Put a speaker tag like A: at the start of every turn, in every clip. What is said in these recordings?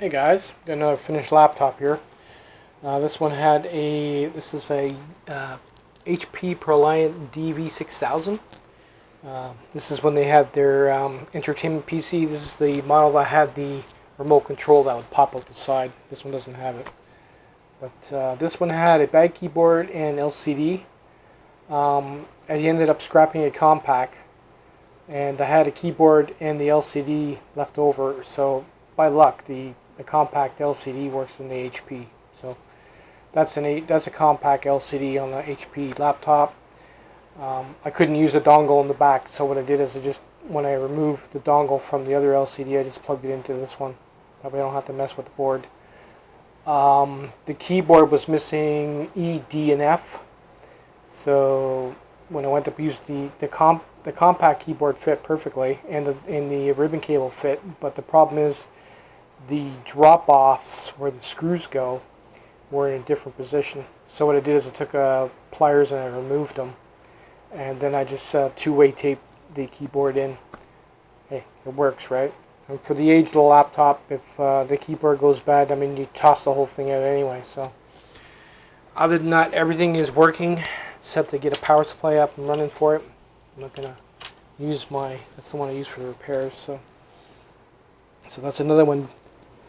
A: Hey guys, got another finished laptop here. This is a HP ProLiant DV6000. This is when they had their entertainment PC. This is the model that had the remote control that would pop out the side. This one doesn't have it. But this one had a bad keyboard and LCD. I ended up scrapping a compact, and I had a keyboard and the LCD left over. So by luck, the compact LCD works in the HP. So that's a compact LCD on the HP laptop. I couldn't use the dongle in the back, so what I did is when I removed the dongle from the other LCD, I just plugged it into this one. That way I don't have to mess with the board. The keyboard was missing E, D, and F. So when I went to use the compact keyboard fit perfectly, and the ribbon cable fit, but the problem is the drop-offs where the screws go were in a different position. So what I did is I took pliers and I removed them, and then I just two-way taped the keyboard in. Hey, it works, right? And for the age of the laptop, if the keyboard goes bad, I mean, you toss the whole thing out anyway. So other than that, everything is working. Just have to get a power supply up and running for it. I'm not gonna use that's the one I use for the repairs. So that's another one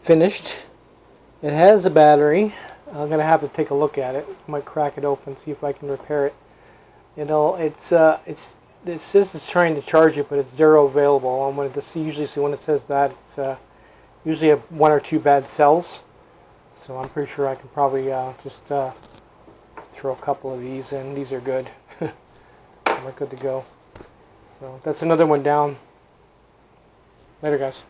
A: finished. It has a battery. I'm gonna have to take a look at it. I might crack it open, see if I can repair it. It says it's trying to charge it, but it's zero available. And usually when it says that, it's usually one or two bad cells. So I'm pretty sure I can probably just throw a couple of these in. These are good. We're good to go. So that's another one down. Later, guys.